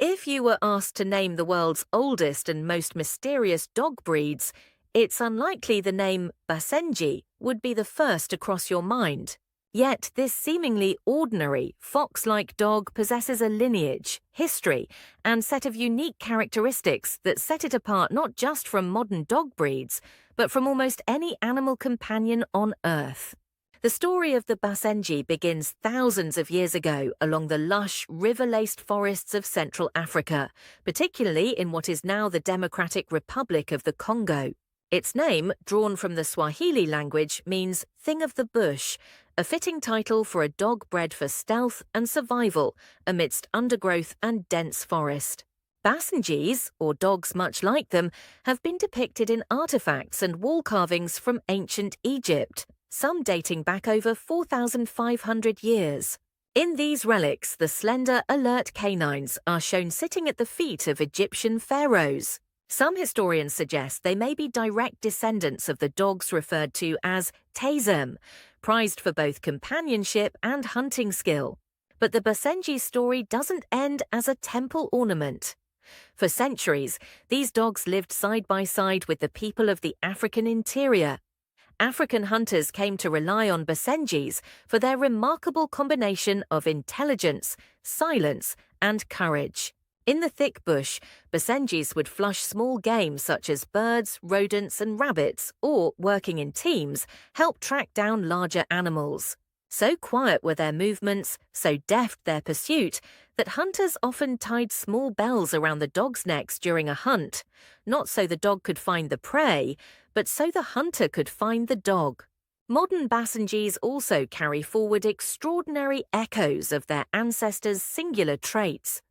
If you were asked to name the world's oldest and most mysterious dog breeds, it's unlikely the name Basenji would be the first to cross your mind. Yet this seemingly ordinary, fox-like dog possesses a lineage, history, and set of unique characteristics that set it apart not just from modern dog breeds, but from almost any animal companion on Earth. The story of the Basenji begins thousands of years ago along the lush, river-laced forests of Central Africa, particularly in what is now the Democratic Republic of the Congo. Its name, drawn from the Swahili language, means thing of the bush, a fitting title for a dog bred for stealth and survival amidst undergrowth and dense forest. Basenjis, or dogs much like them, have been depicted in artifacts and wall carvings from ancient Egypt, some dating back over 4,500 years. In these relics, the slender, alert canines are shown sitting at the feet of Egyptian pharaohs. Some historians suggest they may be direct descendants of the dogs referred to as tzem, prized for both companionship and hunting skill. But the Basenji story doesn't end as a temple ornament. For centuries, these dogs lived side by side with the people of the African interior. African hunters came to rely on Basenjis for their remarkable combination of intelligence, silence, and courage. In the thick bush, Basenjis would flush small game such as birds, rodents, and rabbits, or, working in teams, help track down larger animals. So quiet were their movements, so deft their pursuit, that hunters often tied small bells around the dogs' necks during a hunt, not so the dog could find the prey, but so the hunter could find the dog. Modern Basenjis also carry forward extraordinary echoes of their ancestors' singular traits.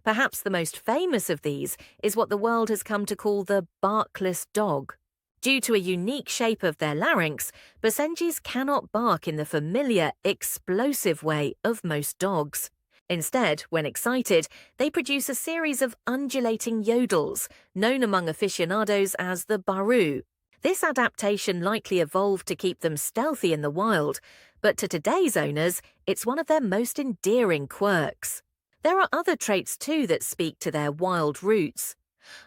Perhaps the most famous of these is what the world has come to call the barkless dog. Due to a unique shape of their larynx, Basenjis cannot bark in the familiar, explosive way of most dogs. Instead, when excited, they produce a series of undulating yodels, known among aficionados as the baru. This adaptation likely evolved to keep them stealthy in the wild, but to today's owners, it's one of their most endearing quirks. There are other traits too that speak to their wild roots.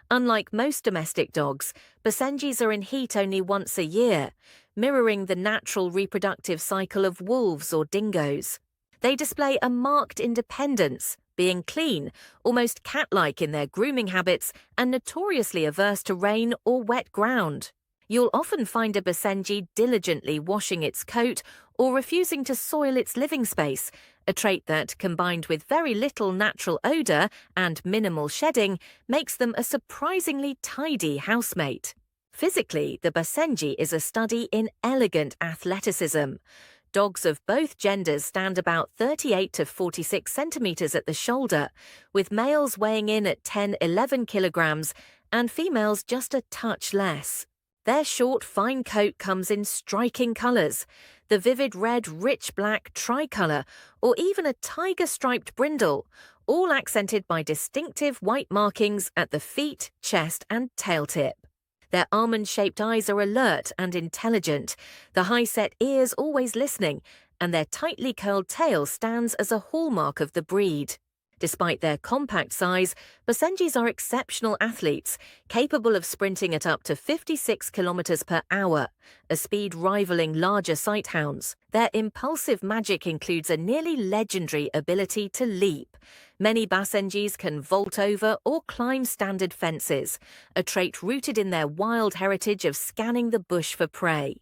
Unlike most domestic dogs, Basenjis are in heat only once a year, mirroring the natural reproductive cycle of wolves or dingoes. They display a marked independence, being clean, almost cat-like in their grooming habits, and notoriously averse to rain or wet ground. You'll often find a Basenji diligently washing its coat or refusing to soil its living space, a trait that, combined with very little natural odor and minimal shedding, makes them a surprisingly tidy housemate. Physically, the Basenji is a study in elegant athleticism. Dogs of both genders stand about 38 to 46 centimeters at the shoulder, with males weighing in at 10-11 kilograms and females just a touch less. Their short, fine coat comes in striking colors, the vivid red, rich black tricolour, or even a tiger-striped brindle, all accented by distinctive white markings at the feet, chest, and tail tip. Their almond-shaped eyes are alert and intelligent, the high-set ears always listening, and their tightly curled tail stands as a hallmark of the breed. Despite their compact size, Basenjis are exceptional athletes, capable of sprinting at up to 56 kilometers per hour, a speed rivaling larger sighthounds. Their impulsive magic includes a nearly legendary ability to leap. Many Basenjis can vault over or climb standard fences, a trait rooted in their wild heritage of scanning the bush for prey.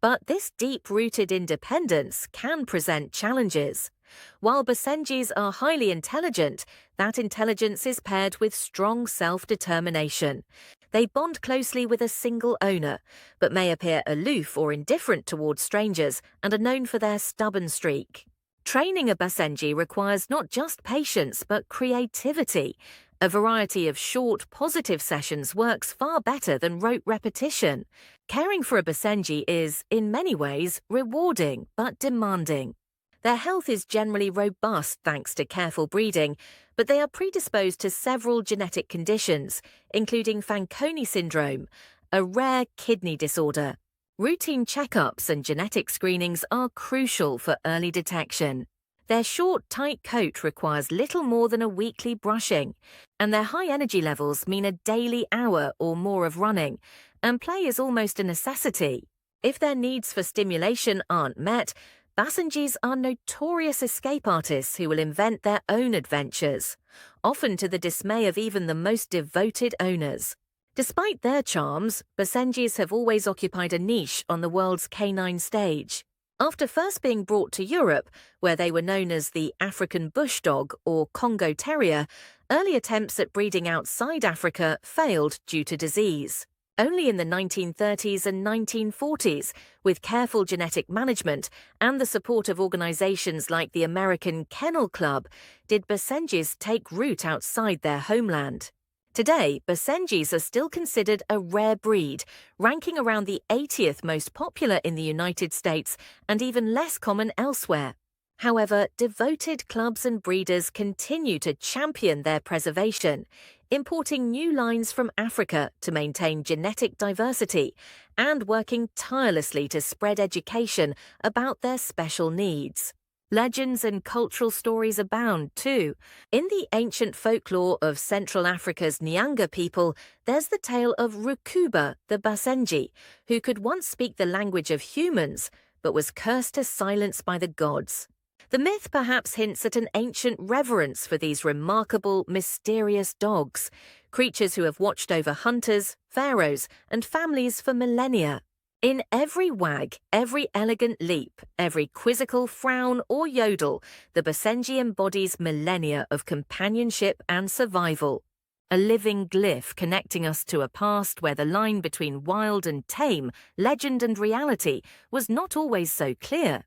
But this deep-rooted independence can present challenges. While Basenjis are highly intelligent, that intelligence is paired with strong self-determination. They bond closely with a single owner, but may appear aloof or indifferent towards strangers and are known for their stubborn streak. Training a Basenji requires not just patience but creativity. A variety of short, positive sessions works far better than rote repetition. Caring for a Basenji is, in many ways, rewarding but demanding. Their health is generally robust thanks to careful breeding, but they are predisposed to several genetic conditions, including Fanconi syndrome, a rare kidney disorder. Routine checkups and genetic screenings are crucial for early detection. Their short, tight coat requires little more than a weekly brushing, and their high energy levels mean a daily hour or more of running, and play is almost a necessity. If their needs for stimulation aren't met, Basenjis are notorious escape artists who will invent their own adventures, often to the dismay of even the most devoted owners. Despite their charms, Basenjis have always occupied a niche on the world's canine stage. After first being brought to Europe, where they were known as the African bush dog or Congo terrier, early attempts at breeding outside Africa failed due to disease. Only in the 1930s and 1940s, with careful genetic management and the support of organizations like the American Kennel Club, did Basenjis take root outside their homeland. Today, Basenjis are still considered a rare breed, ranking around the 80th most popular in the United States and even less common elsewhere. However, devoted clubs and breeders continue to champion their preservation, importing new lines from Africa to maintain genetic diversity and working tirelessly to spread education about their special needs. Legends and cultural stories abound, too. In the ancient folklore of Central Africa's Nyanga people, there's the tale of Rukuba, the Basenji, who could once speak the language of humans, but was cursed to silence by the gods. The myth perhaps hints at an ancient reverence for these remarkable, mysterious dogs, creatures who have watched over hunters, pharaohs, and families for millennia. In every wag, every elegant leap, every quizzical frown or yodel, the Basenji embodies millennia of companionship and survival. A living glyph connecting us to a past where the line between wild and tame, legend and reality was not always so clear.